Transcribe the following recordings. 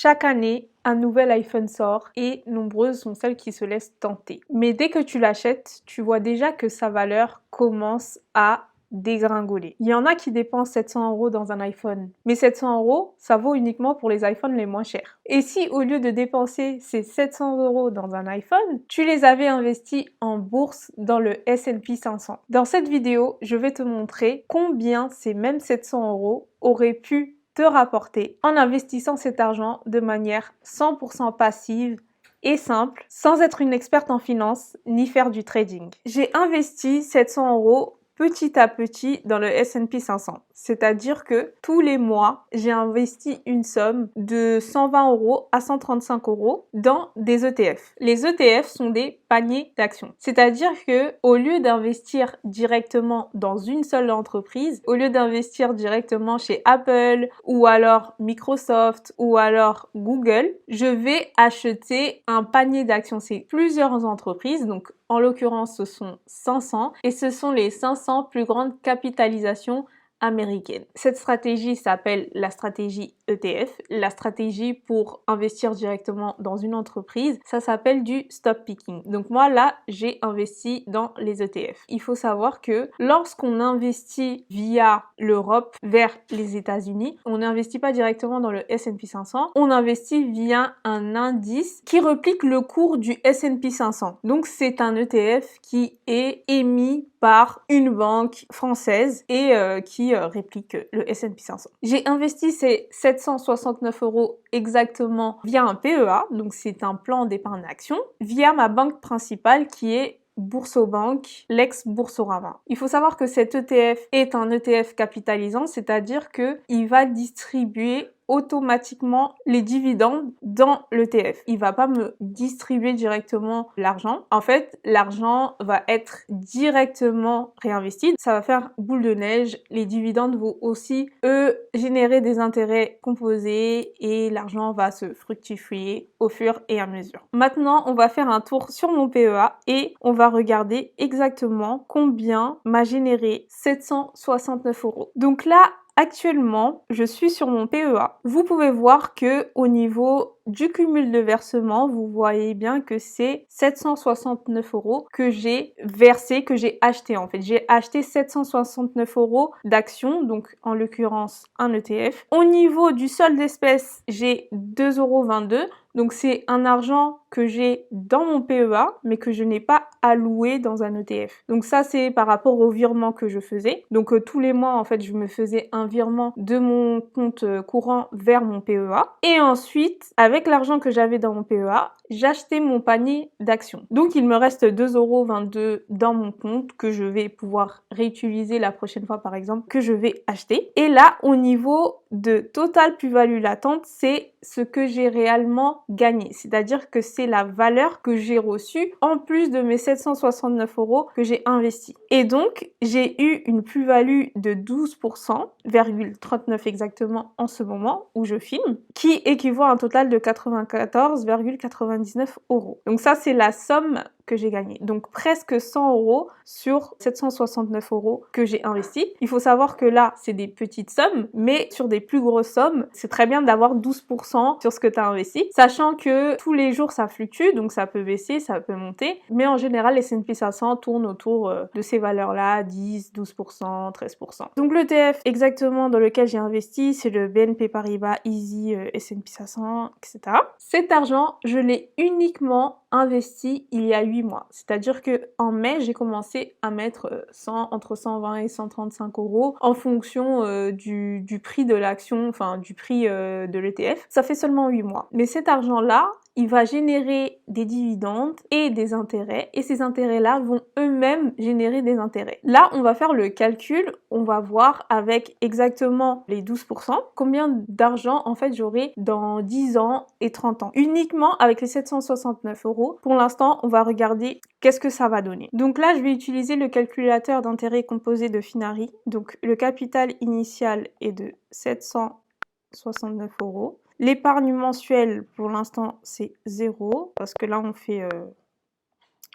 Chaque année, un nouvel iPhone sort et nombreuses sont celles qui se laissent tenter. Mais dès que tu l'achètes, tu vois déjà que sa valeur commence à dégringoler. Il y en a qui dépensent 700 € dans un iPhone, mais 700 €, ça vaut uniquement pour les iPhones les moins chers. Et si au lieu de dépenser ces 700 € dans un iPhone, tu les avais investis en bourse dans le S&P 500? Dans cette vidéo, je vais te montrer combien ces mêmes 700 € auraient pu te rapporter en investissant cet argent de manière 100% passive et simple, sans être une experte en finance ni faire du trading. J'ai investi 700 € petit à petit dans le S&P 500. C'est-à-dire que tous les mois, j'ai investi une somme de 120 € à 135 € dans des ETF. Les ETF sont des paniers d'actions. C'est-à-dire que au lieu d'investir directement dans une seule entreprise, au lieu d'investir directement chez Apple ou alors Microsoft ou alors Google, je vais acheter un panier d'actions. C'est plusieurs entreprises, donc en l'occurrence, ce sont 500 et ce sont les 500 plus grandes capitalisations américaines. Cette stratégie s'appelle la stratégie ETF. La stratégie pour investir directement dans une entreprise, ça s'appelle du stock picking. Donc moi là, j'ai investi dans les ETF. Il faut savoir que lorsqu'on investit via l'Europe vers les États-Unis, on n'investit pas directement dans le S&P 500, on investit via un indice qui replique le cours du S&P 500. Donc c'est un ETF qui est émis par une banque française et qui réplique le S&P 500. J'ai investi ces 769 € exactement via un PEA, donc c'est un plan d'épargne action, via ma banque principale qui est Boursobank, l'ex-Boursorama. Il faut savoir que cet ETF est un ETF capitalisant, c'est-à-dire qu'il va distribuer automatiquement les dividendes dans l'ETF. Il va pas me distribuer directement l'argent. En fait, l'argent va être directement réinvesti. Ça va faire boule de neige. Les dividendes vont aussi, eux, générer des intérêts composés et l'argent va se fructifier au fur et à mesure. Maintenant, on va faire un tour sur mon PEA et on va regarder exactement combien m'a généré 769 €. Donc là, actuellement, je suis sur mon PEA. Vous pouvez voir que au niveau du cumul de versement, vous voyez bien que c'est 769 € que j'ai versé, que j'ai acheté en fait. J'ai acheté 769 € d'actions, donc en l'occurrence un ETF. Au niveau du solde d'espèces, j'ai 2,22 €. Donc c'est un argent que j'ai dans mon PEA, mais que je n'ai pas alloué dans un ETF. Donc ça, c'est par rapport au virement que je faisais. Donc tous les mois, en fait, je me faisais un virement de mon compte courant vers mon PEA. Et ensuite, avec l'argent que j'avais dans mon PEA, j'achetais mon panier d'actions. Donc il me reste 2,22 € dans mon compte que je vais pouvoir réutiliser la prochaine fois, par exemple, que je vais acheter. Et là, au niveau de total plus-value latente, c'est ce que j'ai réellement gagné. C'est-à-dire que c'est la valeur que j'ai reçue en plus de mes 769 € que j'ai investi. Et donc, j'ai eu une plus-value de 12,39% exactement en ce moment où je filme, qui équivaut à un total de 94,99 €. Donc ça, c'est la somme que j'ai gagné. Donc presque 100 € sur 769 € que j'ai investi. Il faut savoir que là, c'est des petites sommes, mais sur des plus grosses sommes, c'est très bien d'avoir 12% sur ce que tu as investi, sachant que tous les jours, ça fluctue, donc ça peut baisser, ça peut monter, mais en général, les S&P 500 tournent autour de ces valeurs-là, 10, 12%, 13%. Donc l'ETF exactement dans lequel j'ai investi, c'est le BNP Paribas Easy S&P 500, etc. Cet argent, je l'ai uniquement investi il y a 8 mois. C'est-à-dire que en mai, j'ai commencé à mettre entre 120 et 135 € en fonction du prix de l'action, enfin du prix de l'ETF. Ça fait seulement 8 mois. Mais cet argent-là, il va générer des dividendes et des intérêts, et ces intérêts-là vont eux-mêmes générer des intérêts. Là, on va faire le calcul, on va voir avec exactement les 12%, combien d'argent en fait j'aurai dans 10 ans et 30 ans. Uniquement avec les 769 €, pour l'instant, on va regarder qu'est-ce que ça va donner. Donc là, je vais utiliser le calculateur d'intérêt composé de Finari. Donc le capital initial est de 769 €. L'épargne mensuelle, pour l'instant, c'est 0, parce que là, on fait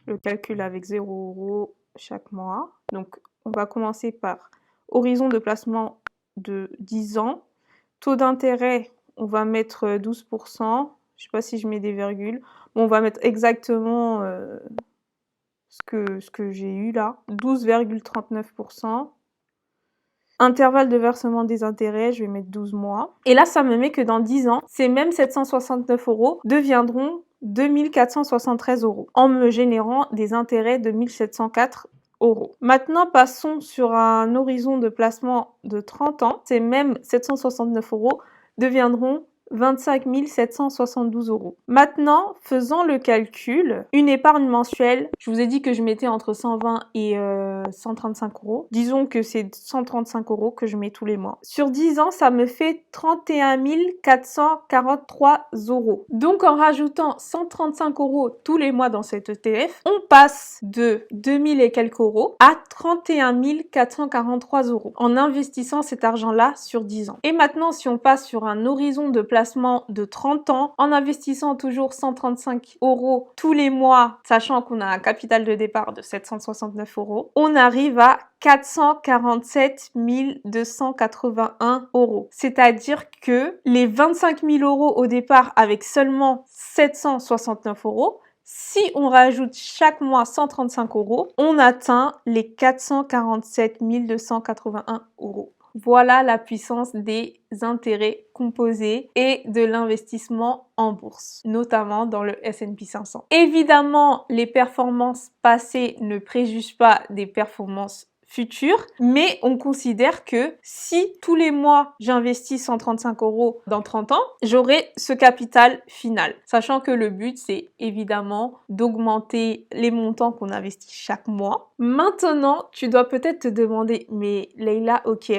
le calcul avec 0 € chaque mois. Donc, on va commencer par horizon de placement de 10 ans. Taux d'intérêt, on va mettre 12%. Je sais pas si je mets des virgules. Bon, on va mettre exactement ce que j'ai eu là. 12,39%. Intervalle de versement des intérêts, je vais mettre 12 mois. Et là, ça me met que dans 10 ans, ces mêmes 769 € deviendront 2473 € en me générant des intérêts de 1704 €. Maintenant, passons sur un horizon de placement de 30 ans. Ces mêmes 769 € deviendront 25 772 €. Maintenant, faisons le calcul. Une épargne mensuelle, je vous ai dit que je mettais entre 120 et 135 €. Disons que c'est 135 € que je mets tous les mois. Sur 10 ans, ça me fait 31 443 €. Donc, en rajoutant 135 € tous les mois dans cet ETF, on passe de 2000 et quelques euros à 31 443 € en investissant cet argent-là sur 10 ans. Et maintenant, si on passe sur un horizon de placement de 30 ans, en investissant toujours 135 € tous les mois, sachant qu'on a un capital de départ de 769 €, on arrive à 447 281 €. C'est-à-dire que les 25 000 € au départ avec seulement 769 €, si on rajoute chaque mois 135 €, on atteint les 447 281 €. Voilà la puissance des intérêts composés et de l'investissement en bourse, notamment dans le S&P 500. Évidemment, les performances passées ne préjugent pas des performances futures, mais on considère que si tous les mois j'investis 135 € dans 30 ans, j'aurai ce capital final. Sachant que le but, c'est évidemment d'augmenter les montants qu'on investit chaque mois. Maintenant, tu dois peut-être te demander, mais Leïla, ok,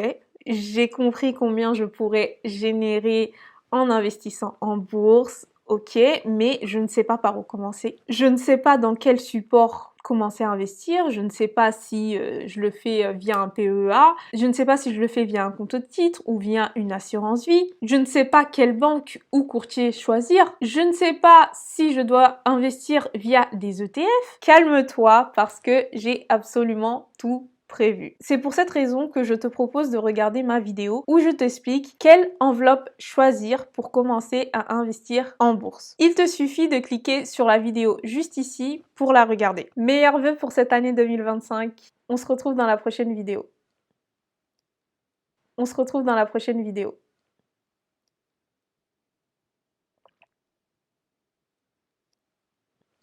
j'ai compris combien je pourrais générer en investissant en bourse, ok, mais je ne sais pas par où commencer. Je ne sais pas dans quel support commencer à investir. Je ne sais pas si je le fais via un PEA. Je ne sais pas si je le fais via un compte de titre ou via une assurance vie. Je ne sais pas quelle banque ou courtier choisir. Je ne sais pas si je dois investir via des ETF. Calme-toi parce que j'ai absolument tout prévu. C'est pour cette raison que je te propose de regarder ma vidéo où je t'explique quelle enveloppe choisir pour commencer à investir en bourse. Il te suffit de cliquer sur la vidéo juste ici pour la regarder. Meilleurs vœux pour cette année 2025. On se retrouve dans la prochaine vidéo.